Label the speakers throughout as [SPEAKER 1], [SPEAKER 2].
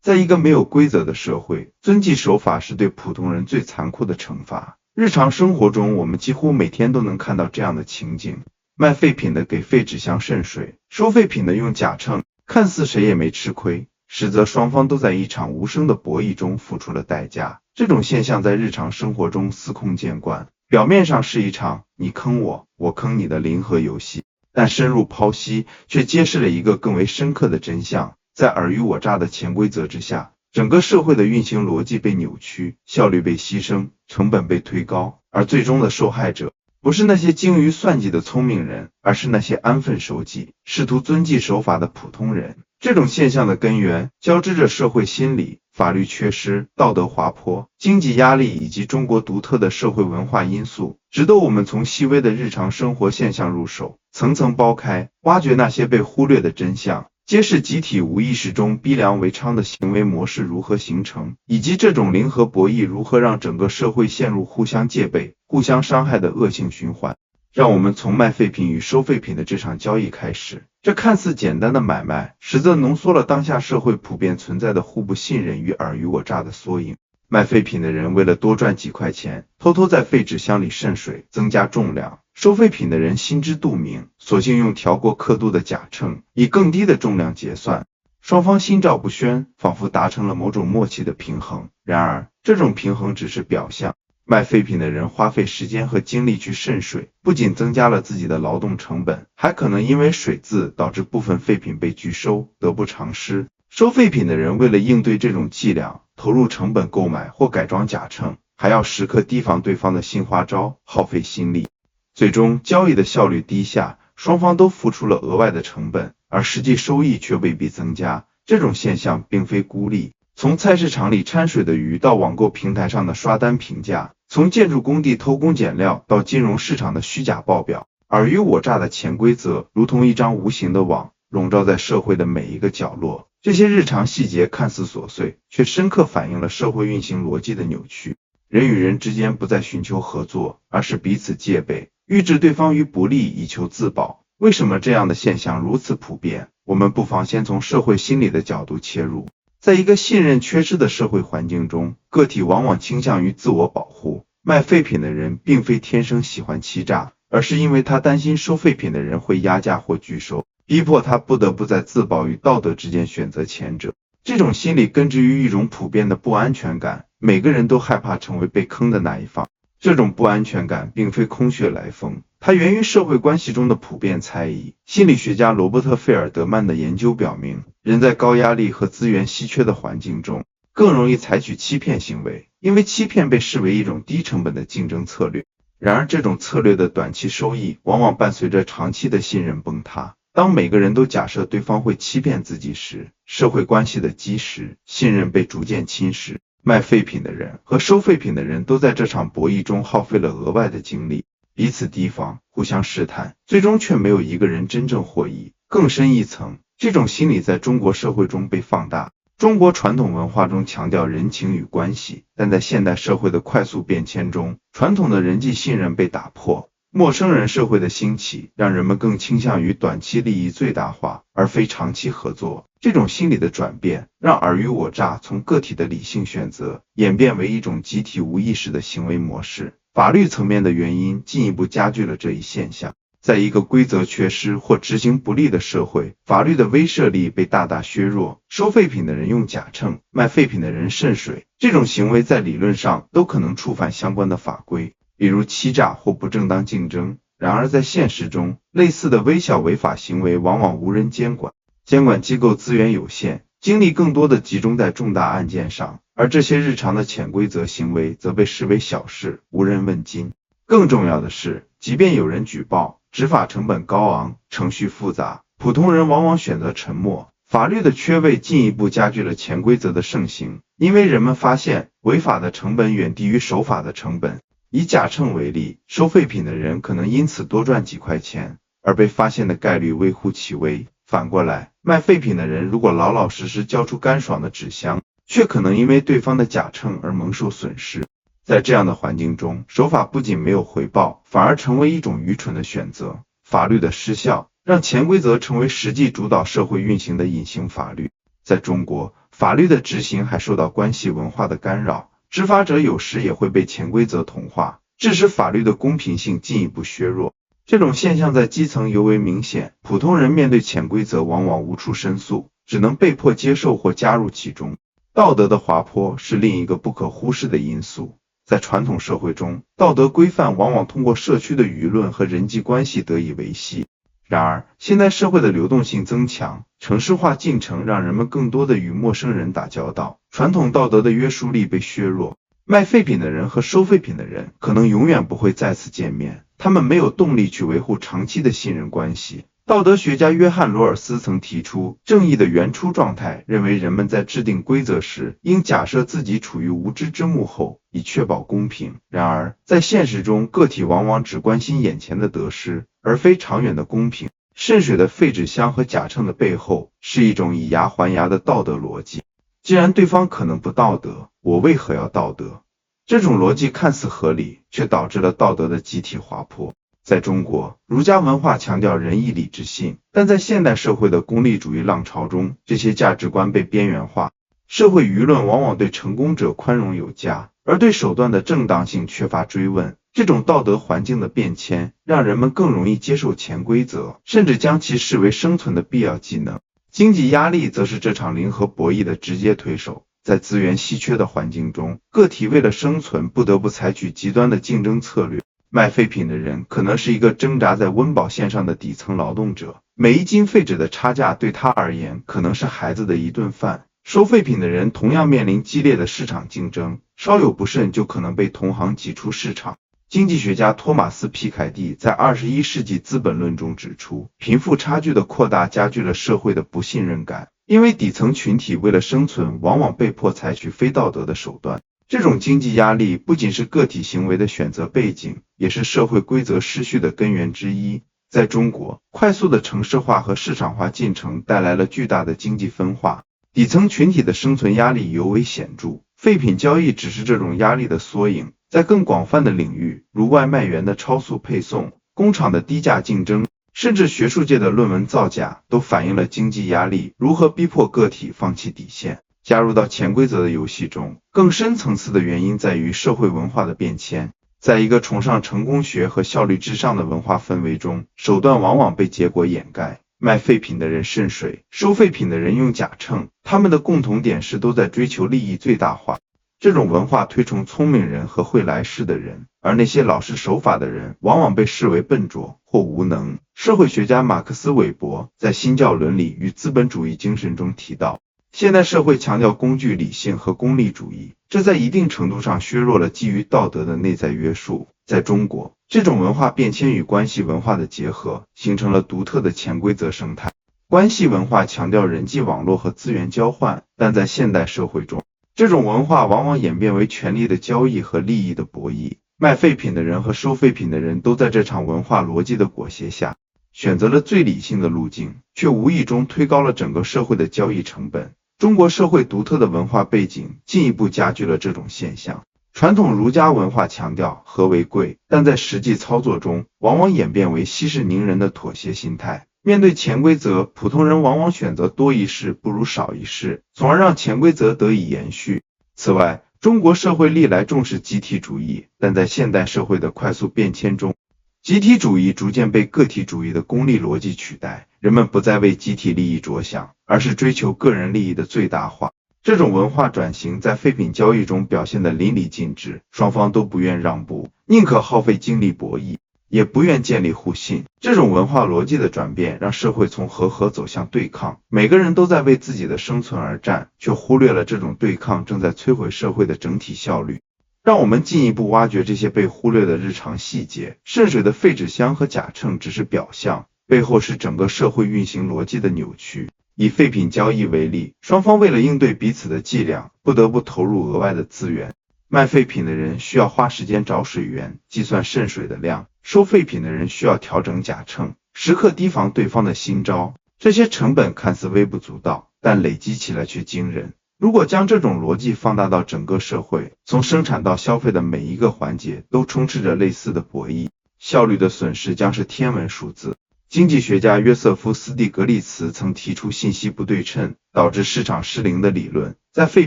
[SPEAKER 1] 在一个没有规则的社会，遵纪守法是对普通人最残酷的惩罚。日常生活中，我们几乎每天都能看到这样的情景：卖废品的给废纸箱渗水，收废品的用假秤，看似谁也没吃亏，实则双方都在一场无声的博弈中付出了代价。这种现象在日常生活中司空见惯，表面上是一场你坑我，我坑你的零和游戏，但深入剖析却揭示了一个更为深刻的真相。在尔虞我诈的潜规则之下，整个社会的运行逻辑被扭曲，效率被牺牲，成本被推高，而最终的受害者不是那些精于算计的聪明人，而是那些安分守己、试图遵纪守法的普通人。这种现象的根源交织着社会心理、法律缺失、道德滑坡、经济压力以及中国独特的社会文化因素，值得我们从细微的日常生活现象入手，层层剥开，挖掘那些被忽略的真相，揭示集体无意识中逼良为娼的行为模式如何形成，以及这种零和博弈如何让整个社会陷入互相戒备、互相伤害的恶性循环。让我们从卖废品与收废品的这场交易开始。这看似简单的买卖，实则浓缩了当下社会普遍存在的互不信任与尔虞我诈的缩影。卖废品的人为了多赚几块钱，偷偷在废纸箱里渗水，增加重量；收废品的人心知肚明，索性用调过刻度的假秤，以更低的重量结算。双方心照不宣，仿佛达成了某种默契的平衡。然而，这种平衡只是表象。卖废品的人花费时间和精力去渗水，不仅增加了自己的劳动成本，还可能因为水渍导致部分废品被拒收，得不偿失。收废品的人为了应对这种伎俩，投入成本购买或改装假秤，还要时刻提防对方的新花招，耗费心力。最终，交易的效率低下，双方都付出了额外的成本，而实际收益却未必增加。这种现象并非孤立。从菜市场里掺水的鱼到网购平台上的刷单评价，从建筑工地偷工减料到金融市场的虚假报表，尔虞我诈的潜规则如同一张无形的网，笼罩在社会的每一个角落。这些日常细节看似琐碎，却深刻反映了社会运行逻辑的扭曲。人与人之间不再寻求合作，而是彼此戒备，预置对方于不利以求自保。为什么这样的现象如此普遍？我们不妨先从社会心理的角度切入。在一个信任缺失的社会环境中，个体往往倾向于自我保护。卖废品的人并非天生喜欢欺诈，而是因为他担心收废品的人会压价或拒收，逼迫他不得不在自保与道德之间选择前者。这种心理根植于一种普遍的不安全感，每个人都害怕成为被坑的那一方。这种不安全感并非空穴来风，它源于社会关系中的普遍猜疑。心理学家罗伯特·费尔德曼的研究表明，人在高压力和资源稀缺的环境中，更容易采取欺骗行为，因为欺骗被视为一种低成本的竞争策略。然而，这种策略的短期收益往往伴随着长期的信任崩塌。当每个人都假设对方会欺骗自己时，社会关系的基石、信任被逐渐侵蚀。卖废品的人和收废品的人都在这场博弈中耗费了额外的精力，彼此提防，互相试探，最终却没有一个人真正获益。更深一层，这种心理在中国社会中被放大。中国传统文化中强调人情与关系，但在现代社会的快速变迁中，传统的人际信任被打破。陌生人社会的兴起，让人们更倾向于短期利益最大化，而非长期合作。这种心理的转变，让尔虞我诈从个体的理性选择，演变为一种集体无意识的行为模式。法律层面的原因进一步加剧了这一现象。在一个规则缺失或执行不力的社会，法律的威慑力被大大削弱。收废品的人用假秤，卖废品的人渗水，这种行为在理论上都可能触犯相关的法规，比如欺诈或不正当竞争。然而在现实中，类似的微小违法行为往往无人监管，监管机构资源有限，精力更多的集中在重大案件上，而这些日常的潜规则行为则被视为小事，无人问津。更重要的是，即便有人举报，执法成本高昂，程序复杂，普通人往往选择沉默。法律的缺位进一步加剧了潜规则的盛行，因为人们发现违法的成本远低于守法的成本。以假秤为例，收废品的人可能因此多赚几块钱，而被发现的概率微乎其微。反过来，卖废品的人如果老老实实交出干爽的纸箱，却可能因为对方的假秤而蒙受损失。在这样的环境中，守法不仅没有回报，反而成为一种愚蠢的选择。法律的失效，让潜规则成为实际主导社会运行的隐形法律。在中国，法律的执行还受到关系文化的干扰，执法者有时也会被潜规则同化，致使法律的公平性进一步削弱。这种现象在基层尤为明显，普通人面对潜规则往往无处申诉，只能被迫接受或加入其中。道德的滑坡是另一个不可忽视的因素。在传统社会中，道德规范往往通过社区的舆论和人际关系得以维系。然而，现代社会的流动性增强，城市化进程让人们更多的与陌生人打交道，传统道德的约束力被削弱。卖废品的人和收废品的人可能永远不会再次见面，他们没有动力去维护长期的信任关系。道德学家约翰·罗尔斯曾提出正义的原初状态，认为人们在制定规则时，应假设自己处于无知之幕后，以确保公平。然而，在现实中，个体往往只关心眼前的得失，而非长远的公平。渗水的废纸箱和假秤的背后，是一种以牙还牙的道德逻辑。既然对方可能不道德，我为何要道德？这种逻辑看似合理，却导致了道德的集体滑坡。在中国，儒家文化强调仁义礼智信，但在现代社会的功利主义浪潮中，这些价值观被边缘化。社会舆论往往对成功者宽容有加，而对手段的正当性缺乏追问。这种道德环境的变迁，让人们更容易接受潜规则，甚至将其视为生存的必要技能。经济压力则是这场零和博弈的直接推手。在资源稀缺的环境中，个体为了生存不得不采取极端的竞争策略。卖废品的人可能是一个挣扎在温饱线上的底层劳动者，每一斤废纸的差价对他而言可能是孩子的一顿饭。收废品的人同样面临激烈的市场竞争，稍有不慎就可能被同行挤出市场。经济学家托马斯·皮凯蒂在21世纪资本论中指出，贫富差距的扩大加剧了社会的不信任感，因为底层群体为了生存往往被迫采取非道德的手段。这种经济压力不仅是个体行为的选择背景，也是社会规则失序的根源之一。在中国，快速的城市化和市场化进程带来了巨大的经济分化，底层群体的生存压力尤为显著。废品交易只是这种压力的缩影，在更广泛的领域，如外卖员的超速配送、工厂的低价竞争，甚至学术界的论文造假，都反映了经济压力如何逼迫个体放弃底线，加入到潜规则的游戏中。更深层次的原因在于社会文化的变迁。在一个崇尚成功学和效率至上的文化氛围中，手段往往被结果掩盖。卖废品的人渗水，收废品的人用假秤，他们的共同点是都在追求利益最大化。这种文化推崇聪明人和会来事的人，而那些老实守法的人往往被视为笨拙或无能。社会学家马克思·韦伯在《新教伦理与资本主义精神》中提到，现代社会强调工具理性和功利主义，这在一定程度上削弱了基于道德的内在约束。在中国，这种文化变迁与关系文化的结合，形成了独特的潜规则生态。关系文化强调人际网络和资源交换，但在现代社会中，这种文化往往演变为权力的交易和利益的博弈。卖废品的人和收废品的人都在这场文化逻辑的裹挟下，选择了最理性的路径，却无意中推高了整个社会的交易成本。中国社会独特的文化背景进一步加剧了这种现象。传统儒家文化强调和为贵，但在实际操作中，往往演变为息事宁人的妥协心态。面对潜规则，普通人往往选择多一事不如少一事，从而让潜规则得以延续。此外，中国社会历来重视集体主义，但在现代社会的快速变迁中，集体主义逐渐被个体主义的功利逻辑取代，人们不再为集体利益着想，而是追求个人利益的最大化。这种文化转型在废品交易中表现得淋漓尽致，双方都不愿让步，宁可耗费精力博弈，也不愿建立互信。这种文化逻辑的转变让社会从和合走向对抗，每个人都在为自己的生存而战，却忽略了这种对抗正在摧毁社会的整体效率。让我们进一步挖掘这些被忽略的日常细节。渗水的废纸箱和假秤只是表象，背后是整个社会运行逻辑的扭曲。以废品交易为例，双方为了应对彼此的伎俩，不得不投入额外的资源。卖废品的人需要花时间找水源，计算渗水的量；收废品的人需要调整假秤，时刻提防对方的新招。这些成本看似微不足道，但累积起来却惊人。如果将这种逻辑放大到整个社会，从生产到消费的每一个环节都充斥着类似的博弈，效率的损失将是天文数字。经济学家约瑟夫·斯蒂格利茨曾提出信息不对称导致市场失灵的理论。在废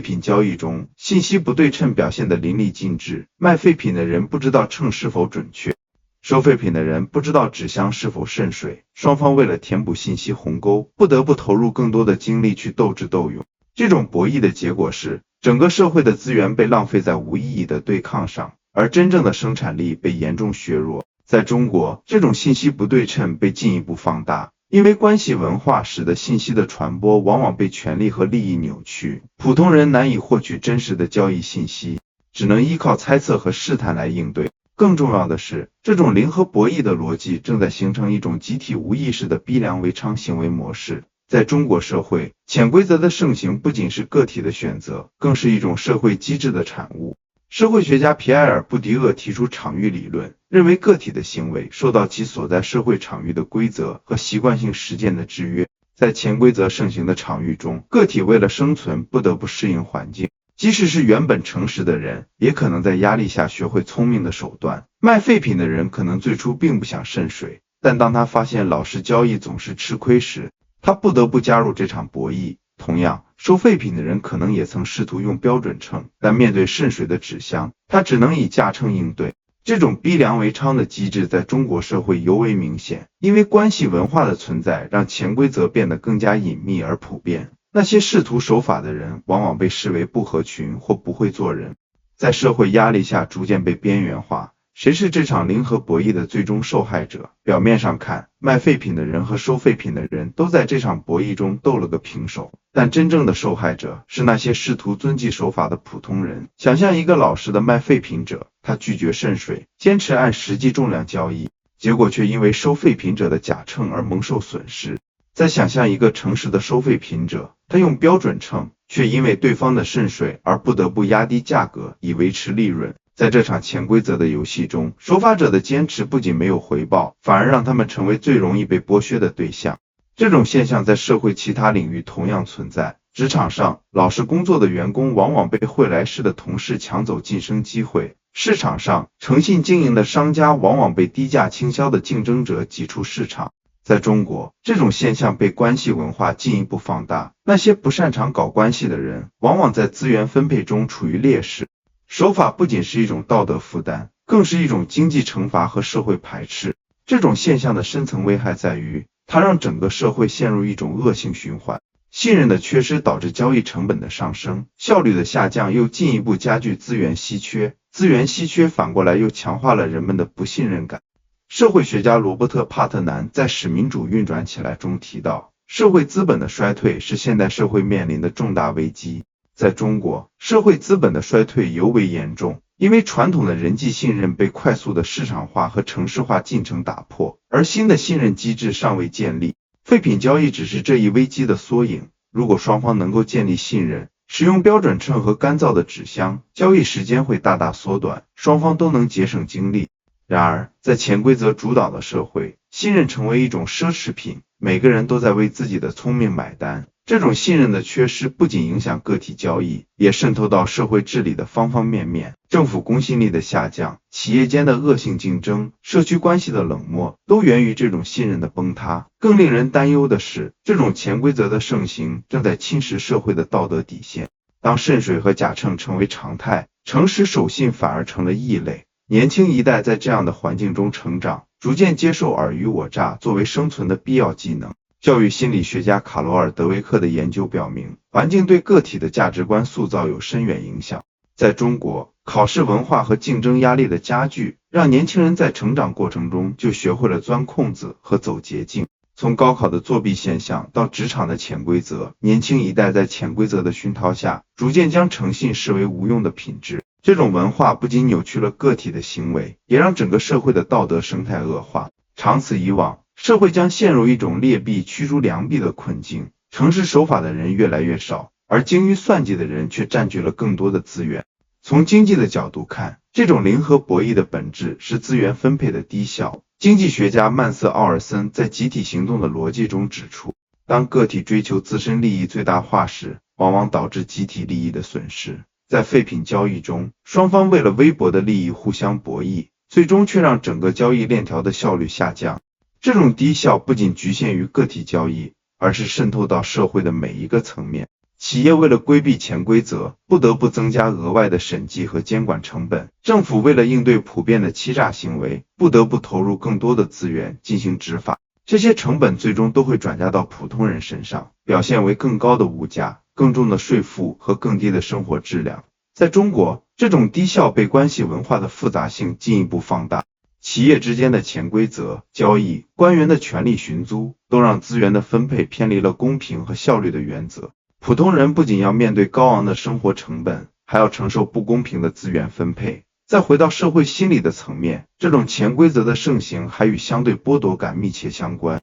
[SPEAKER 1] 品交易中，信息不对称表现得淋漓尽致，卖废品的人不知道秤是否准确，收废品的人不知道纸箱是否渗水，双方为了填补信息鸿沟，不得不投入更多的精力去斗智斗勇。这种博弈的结果是，整个社会的资源被浪费在无意义的对抗上，而真正的生产力被严重削弱。在中国，这种信息不对称被进一步放大，因为关系文化使得信息的传播往往被权力和利益扭曲，普通人难以获取真实的交易信息，只能依靠猜测和试探来应对。更重要的是，这种零和博弈的逻辑正在形成一种集体无意识的逼良为娼行为模式。在中国社会，潜规则的盛行不仅是个体的选择，更是一种社会机制的产物。社会学家皮埃尔·布迪厄提出场域理论，认为个体的行为受到其所在社会场域的规则和习惯性实践的制约。在潜规则盛行的场域中，个体为了生存不得不适应环境，即使是原本诚实的人，也可能在压力下学会聪明的手段。卖废品的人可能最初并不想渗水，但当他发现老实交易总是吃亏时，他不得不加入这场博弈。同样，收废品的人可能也曾试图用标准秤，但面对渗水的纸箱，他只能以价秤应对。这种逼良为娼的机制在中国社会尤为明显，因为关系文化的存在让潜规则变得更加隐秘而普遍。那些试图守法的人往往被视为不合群或不会做人，在社会压力下逐渐被边缘化。谁是这场零和博弈的最终受害者？表面上看，卖废品的人和收废品的人都在这场博弈中斗了个平手，但真正的受害者是那些试图遵纪守法的普通人。想象一个老实的卖废品者，他拒绝渗水，坚持按实际重量交易，结果却因为收废品者的假秤而蒙受损失。再想象一个诚实的收废品者，他用标准秤，却因为对方的渗水而不得不压低价格以维持利润。在这场潜规则的游戏中，守法者的坚持不仅没有回报，反而让他们成为最容易被剥削的对象。这种现象在社会其他领域同样存在。职场上，老实工作的员工往往被会来事的同事抢走晋升机会；市场上，诚信经营的商家往往被低价倾销的竞争者挤出市场。在中国，这种现象被关系文化进一步放大。那些不擅长搞关系的人，往往在资源分配中处于劣势。守法不仅是一种道德负担，更是一种经济惩罚和社会排斥。这种现象的深层危害在于，它让整个社会陷入一种恶性循环。信任的缺失导致交易成本的上升，效率的下降又进一步加剧资源稀缺，资源稀缺反过来又强化了人们的不信任感。社会学家罗伯特·帕特南在《使民主运转起来》中提到，社会资本的衰退是现代社会面临的重大危机。在中国，社会资本的衰退尤为严重，因为传统的人际信任被快速的市场化和城市化进程打破，而新的信任机制尚未建立。废品交易只是这一危机的缩影。如果双方能够建立信任，使用标准秤和干燥的纸箱，交易时间会大大缩短，双方都能节省精力。然而，在潜规则主导的社会，信任成为一种奢侈品，每个人都在为自己的聪明买单。这种信任的缺失不仅影响个体交易，也渗透到社会治理的方方面面。政府公信力的下降，企业间的恶性竞争，社区关系的冷漠，都源于这种信任的崩塌。更令人担忧的是，这种潜规则的盛行正在侵蚀社会的道德底线。当渗水和假秤成为常态，诚实守信反而成了异类。年轻一代在这样的环境中成长，逐渐接受尔虞我诈作为生存的必要技能。教育心理学家卡罗尔·德维克的研究表明，环境对个体的价值观塑造有深远影响。在中国，考试文化和竞争压力的加剧，让年轻人在成长过程中就学会了钻空子和走捷径。从高考的作弊现象到职场的潜规则，年轻一代在潜规则的熏陶下，逐渐将诚信视为无用的品质。这种文化不仅扭曲了个体的行为，也让整个社会的道德生态恶化。长此以往，社会将陷入一种劣币驱逐良币的困境，诚实守法的人越来越少，而精于算计的人却占据了更多的资源。从经济的角度看，这种零和博弈的本质是资源分配的低效。经济学家曼瑟·奥尔森在集体行动的逻辑中指出，当个体追求自身利益最大化时，往往导致集体利益的损失。在废品交易中，双方为了微薄的利益互相博弈，最终却让整个交易链条的效率下降。这种低效不仅局限于个体交易，而是渗透到社会的每一个层面。企业为了规避潜规则，不得不增加额外的审计和监管成本；政府为了应对普遍的欺诈行为，不得不投入更多的资源进行执法。这些成本最终都会转嫁到普通人身上，表现为更高的物价、更重的税负和更低的生活质量。在中国，这种低效被关系文化的复杂性进一步放大。企业之间的潜规则、交易、官员的权力寻租，都让资源的分配偏离了公平和效率的原则。普通人不仅要面对高昂的生活成本，还要承受不公平的资源分配。再回到社会心理的层面，这种潜规则的盛行还与相对剥夺感密切相关。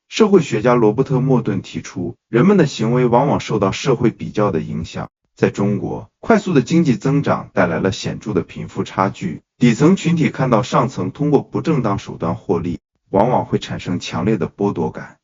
[SPEAKER 1] 社会学家罗伯特·莫顿提出，人们的行为往往受到社会比较的影响。在中国，快速的经济增长带来了显著的贫富差距，底层群体看到上层通过不正当手段获利，往往会产生强烈的剥夺感。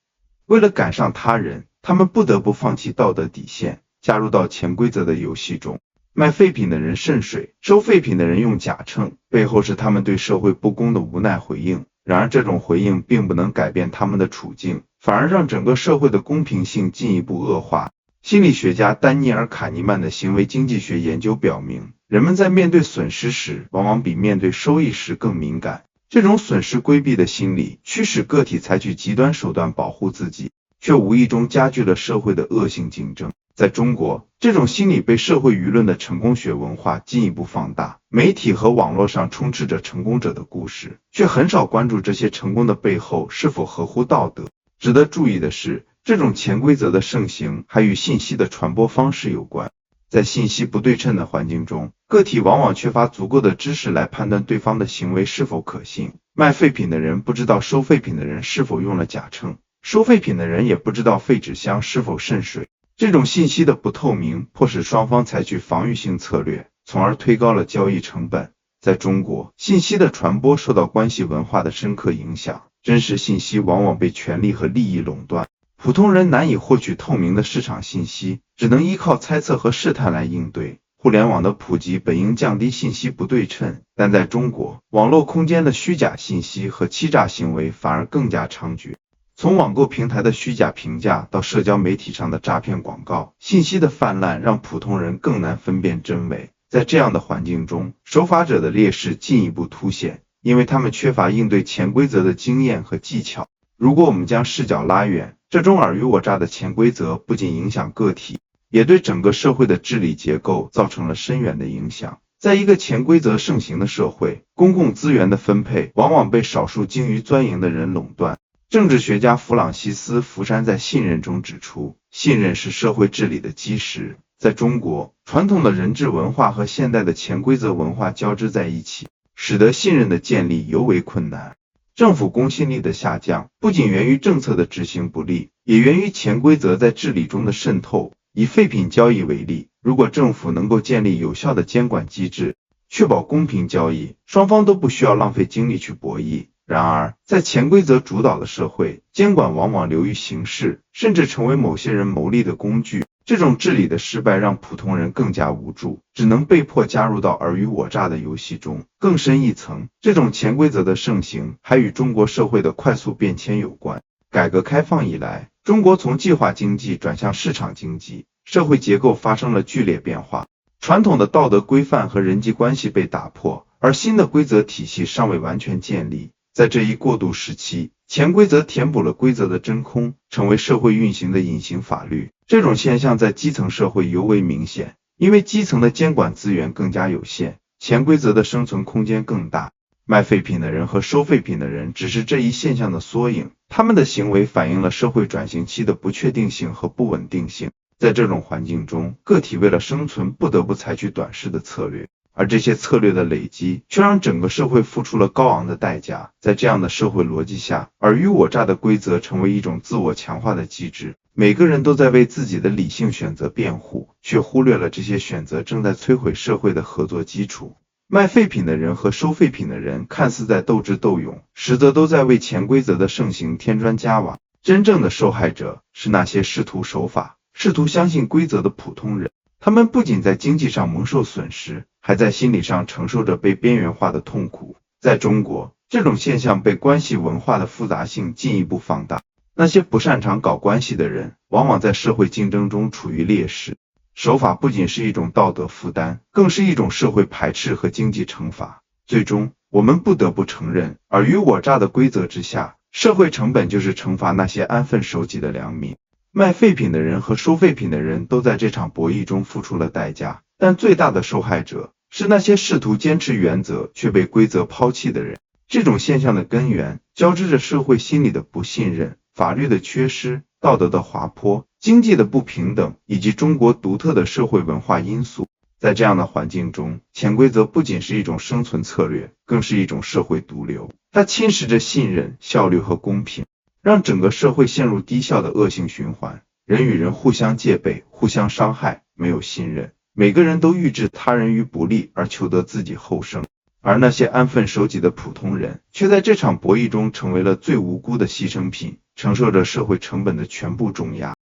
[SPEAKER 1] 为了赶上他人，他们不得不放弃道德底线，加入到潜规则的游戏中。卖废品的人渗水，收废品的人用假秤，背后是他们对社会不公的无奈回应。然而这种回应并不能改变他们的处境，反而让整个社会的公平性进一步恶化。心理学家丹尼尔·卡尼曼的行为经济学研究表明，人们在面对损失时，往往比面对收益时更敏感。这种损失规避的心理，驱使个体采取极端手段保护自己，却无意中加剧了社会的恶性竞争。在中国，这种心理被社会舆论的成功学文化进一步放大，媒体和网络上充斥着成功者的故事，却很少关注这些成功的背后是否合乎道德。值得注意的是，这种潜规则的盛行还与信息的传播方式有关。在信息不对称的环境中，个体往往缺乏足够的知识来判断对方的行为是否可信。卖废品的人不知道收废品的人是否用了假秤，收废品的人也不知道废纸箱是否渗水。这种信息的不透明，迫使双方采取防御性策略，从而推高了交易成本。在中国，信息的传播受到关系文化的深刻影响，真实信息往往被权力和利益垄断，普通人难以获取透明的市场信息，只能依靠猜测和试探来应对。互联网的普及本应降低信息不对称，但在中国，网络空间的虚假信息和欺诈行为反而更加猖獗。从网购平台的虚假评价到社交媒体上的诈骗广告，信息的泛滥让普通人更难分辨真伪。在这样的环境中，守法者的劣势进一步凸显，因为他们缺乏应对潜规则的经验和技巧。如果我们将视角拉远，这种尔虞我诈的潜规则不仅影响个体，也对整个社会的治理结构造成了深远的影响。在一个潜规则盛行的社会，公共资源的分配往往被少数精于钻营的人垄断。政治学家弗朗西斯·福山在《信任》中指出，信任是社会治理的基石。在中国，传统的人治文化和现代的潜规则文化交织在一起，使得信任的建立尤为困难。政府公信力的下降不仅源于政策的执行不力，也源于潜规则在治理中的渗透。以废品交易为例，如果政府能够建立有效的监管机制，确保公平交易，双方都不需要浪费精力去博弈。然而，在潜规则主导的社会，监管往往流于形式，甚至成为某些人牟利的工具。这种治理的失败让普通人更加无助，只能被迫加入到尔虞我诈的游戏中。更深一层，这种潜规则的盛行还与中国社会的快速变迁有关。改革开放以来，中国从计划经济转向市场经济，社会结构发生了剧烈变化，传统的道德规范和人际关系被打破，而新的规则体系尚未完全建立。在这一过渡时期，潜规则填补了规则的真空，成为社会运行的隐形法律。这种现象在基层社会尤为明显，因为基层的监管资源更加有限，潜规则的生存空间更大。卖废品的人和收废品的人只是这一现象的缩影，他们的行为反映了社会转型期的不确定性和不稳定性。在这种环境中，个体为了生存不得不采取短视的策略，而这些策略的累积却让整个社会付出了高昂的代价。在这样的社会逻辑下，尔虞我诈的规则成为一种自我强化的机制，每个人都在为自己的理性选择辩护，却忽略了这些选择正在摧毁社会的合作基础。卖废品的人和收废品的人看似在斗智斗勇，实则都在为潜规则的盛行添砖加瓦。真正的受害者是那些试图守法、试图相信规则的普通人，他们不仅在经济上蒙受损失，还在心理上承受着被边缘化的痛苦。在中国，这种现象被关系文化的复杂性进一步放大。那些不擅长搞关系的人，往往在社会竞争中处于劣势。守法不仅是一种道德负担，更是一种社会排斥和经济惩罚。最终，我们不得不承认，尔虞我诈的规则之下，社会成本就是惩罚那些安分守己的良民。卖废品的人和收废品的人都在这场博弈中付出了代价，但最大的受害者是那些试图坚持原则却被规则抛弃的人。这种现象的根源交织着社会心理的不信任、法律的缺失、道德的滑坡、经济的不平等，以及中国独特的社会文化因素。在这样的环境中，潜规则不仅是一种生存策略，更是一种社会毒瘤。它侵蚀着信任、效率和公平，让整个社会陷入低效的恶性循环。人与人互相戒备、互相伤害，没有信任，每个人都预置他人于不利而求得自己后生。而那些安分守己的普通人，却在这场博弈中成为了最无辜的牺牲品，承受着社会成本的全部重压。